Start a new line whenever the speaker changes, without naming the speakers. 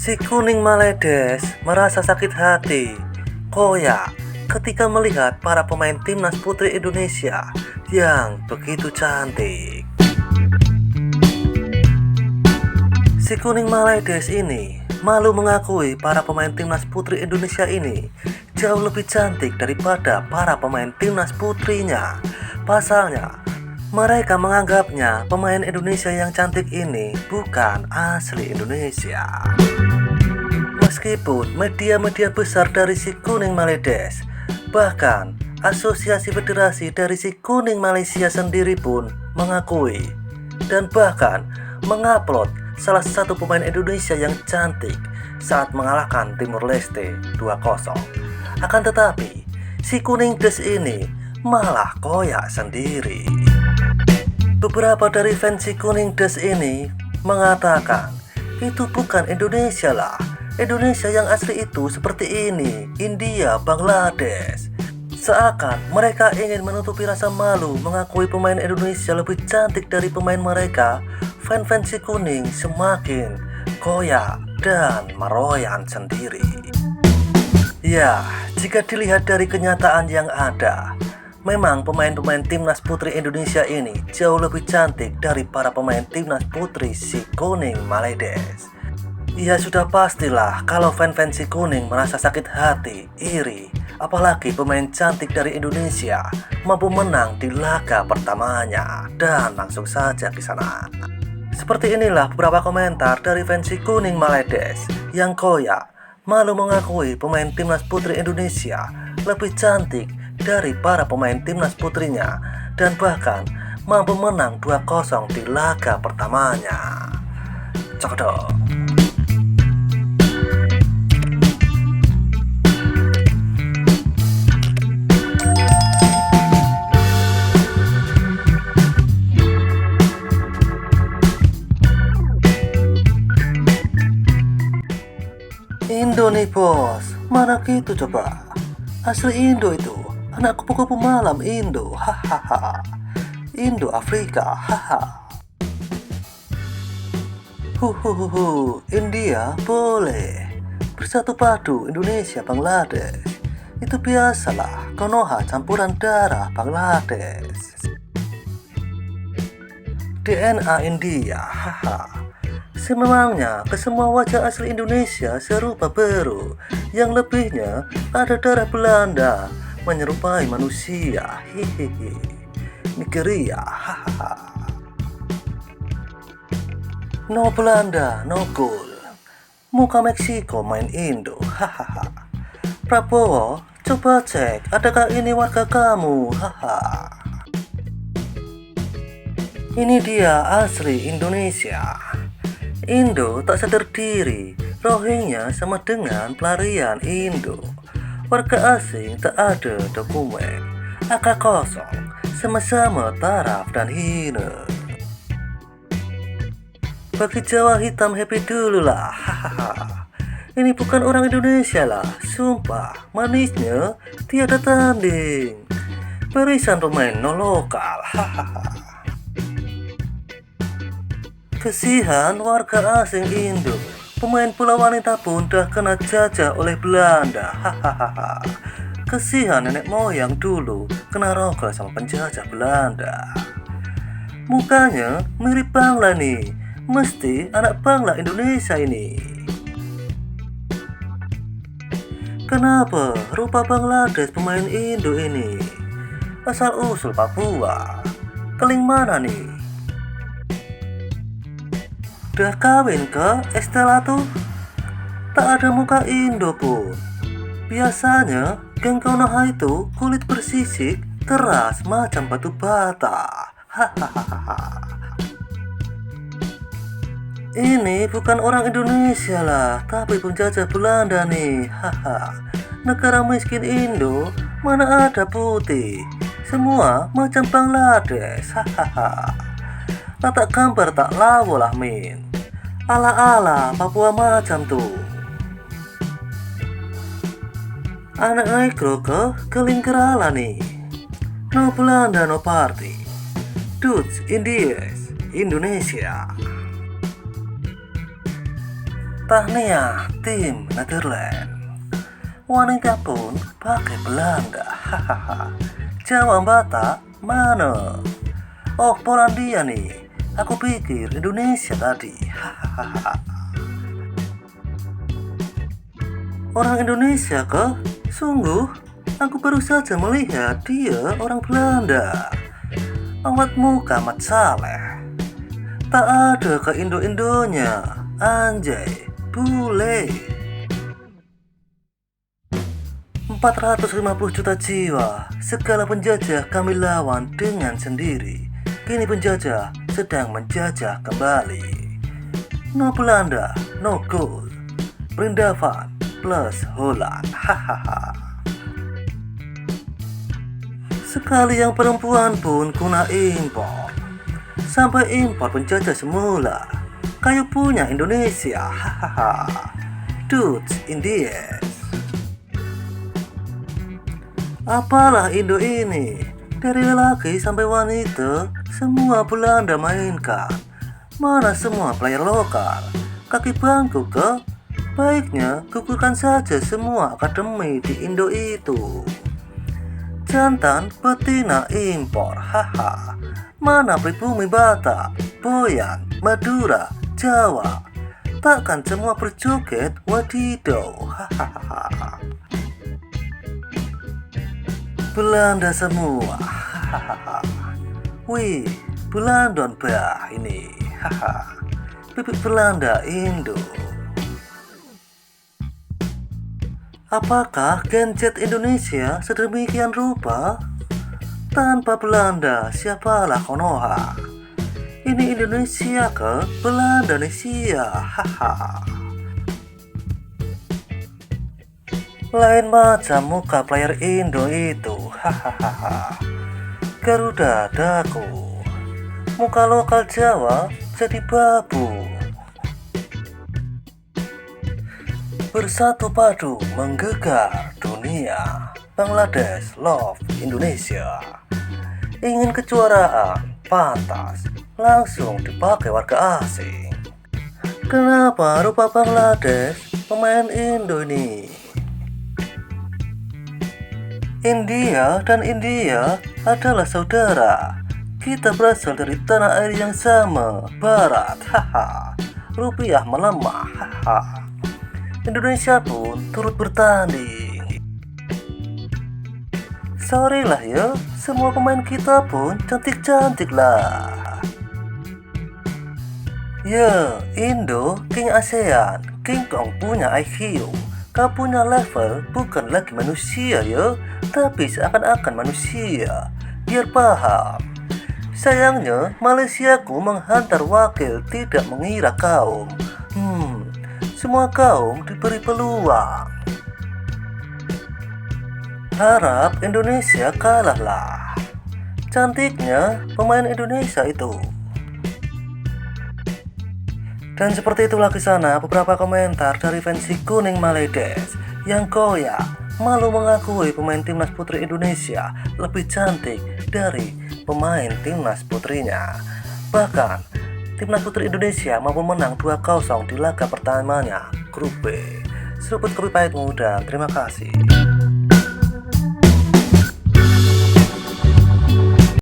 Si kuning Maledes merasa sakit hati, koyak ketika melihat para pemain timnas putri Indonesia yang begitu cantik. Si kuning Maledes ini malu mengakui para pemain timnas putri Indonesia ini jauh lebih cantik daripada para pemain timnas putrinya. Pasalnya, mereka menganggapnya pemain Indonesia yang cantik ini bukan asli Indonesia. Meskipun media-media besar dari si kuning Maledes, bahkan Asosiasi Federasi dari si kuning Malaysia sendiri pun mengakui dan bahkan mengupload salah satu pemain Indonesia yang cantik saat mengalahkan Timor Leste 2-0. Akan tetapi, si kuning des ini malah koyak sendiri. Beberapa dari fans si kuning des ini mengatakan, itu bukan Indonesia lah. Indonesia yang asli itu seperti ini, India, Bangladesh. Seakan mereka ingin menutupi rasa malu mengakui pemain Indonesia lebih cantik dari pemain mereka. Fans si kuning semakin koyak dan meroyan sendiri. Ya, jika dilihat dari kenyataan yang ada, memang pemain-pemain timnas putri Indonesia ini jauh lebih cantik dari para pemain timnas putri si kuning Maledes. Ya sudah pastilah kalau fans si kuning merasa sakit hati, iri, apalagi pemain cantik dari Indonesia mampu menang di laga pertamanya dan langsung saja ke sana. Seperti inilah beberapa komentar dari fans si kuning Maledes yang koyak malu mengakui pemain timnas putri Indonesia lebih cantik dari para pemain timnas putrinya dan bahkan mampu menang 2-0 di laga pertamanya. Cokdok. Indo nih bos, mana gitu coba? Asli Indo itu, anak kupu-kupu malam Indo, hahaha. Indo Afrika, haha. India boleh. Bersatu padu Indonesia Bangladesh. Itu biasalah, Konoha campuran darah Bangladesh. DNA India, haha. Sememangnya ke semua wajah asli Indonesia serupa biru, yang lebihnya ada darah Belanda menyerupai manusia. Hihihi. Nigeria, hahaha. No Belanda, no goal. Muka Meksiko main Indo, hahaha. Prabowo, coba cek, adakah ini warga kamu, haha. Ini dia asli Indonesia. Indo tak sadar diri, Rohingya sama dengan pelarian Indo. Warga asing tak ada dokumen, angka kosong, sama-sama taraf dan hina. Bagi Jawa hitam happy dulu lah, hahaha. Ini bukan orang Indonesia lah, sumpah, manisnya tiada tanding. Barisan pemain no lokal, hahaha. Kesihan warga asing Indo, pemain bola wanita pun dah kena jajah oleh Belanda, hahaha. Kesihan nenek moyang dulu kena rogol sama penjajah Belanda. Mukanya mirip Bangla nih, mesti anak Bangla Indonesia ini. Kenapa rupa Bangladesh pemain Indo ini? Asal usul Papua, keling mana nih? Udah kawin ke Estella tuh? Tak ada muka Indo pun. Biasanya geng Konoha itu kulit bersisik, keras macam batu bata. Hahaha. Ini bukan orang Indonesia lah, tapi penjajah Belanda nih. Haha. Negara miskin Indo, mana ada putih? Semua macam Bangladesh. Hahaha. Letak gambar tak lawo lah min. Ala-ala Papua macam tuh. Anak negro ke keling kerala nih. No Belanda no party. Dudes Indies Indonesia. Tahniah tim Netherlands. Wanita pun pakai Belanda. Hahaha. Jawa Batak mana? Oh, Polandia nih. Aku pikir Indonesia tadi. Hahaha. Orang Indonesia kah? Sungguh? Aku baru saja melihat dia orang Belanda. Awat muka Mat Saleh. Tak ada ke Indo-Indonya. Anjay, bule. 450 juta jiwa, segala penjajah kami lawan dengan sendiri. Kini penjajah sedang menjajah kembali. No Belanda, no goal. Brindavan plus Holland. Hahaha. Sekali yang perempuan pun guna impor. Sampai impor penjajah semula. Kayu punya Indonesia. Hahaha. Dudes Indies. Apalah Indo ini? Dari lelaki sampai wanita, semua Belanda mainkan. Mana semua player lokal? Kaki bangku ke? Baiknya gugurkan saja semua akademi di Indo itu. Jantan betina impor, haha. Mana pribumi Batak, Boyan, Madura, Jawa? Takkan semua berjoget wadidaw, hahaha. Belanda semua, hahaha. Wih, Belandon bah ini, haha. Bibit Belanda Indo. Apakah Gen Z Indonesia sedemikian rupa? Tanpa Belanda, siapalah Konoha? Ini Indonesia ke Belandanesia, haha. Lain macam muka player Indo itu, hahaha. Garuda daku. Muka lokal Jawa jadi babu. Bersatu padu menggegar dunia. Bangladesh love Indonesia. Ingin kejuaraan pantas langsung dipakai warga asing. Kenapa rupa Bangladesh pemain Indo ini? India dan India adalah saudara. Kita berasal dari tanah air yang sama, Barat, haha. Rupiah melemah, haha. Indonesia pun turut bertanding. Sorry lah ya, semua pemain kita pun cantik-cantik lah. Ya, Indo, King ASEAN, King Kong punya IQ. Kau punya level bukan lagi manusia ya, tapi seakan-akan manusia. Biar paham. Sayangnya, Malaysiaku menghantar wakil tidak mengira kaum. Semua kaum diberi peluang. Harap Indonesia kalah lah. Cantiknya pemain Indonesia itu. Dan seperti itulah kisana beberapa komentar dari fans si kuning Maledes yang koyak malu mengakui pemain timnas putri Indonesia lebih cantik dari pemain timnas putrinya. Bahkan timnas putri Indonesia mampu menang 2-0 di laga pertamanya grup B. Seruput kopi pahitmu dan terima kasih.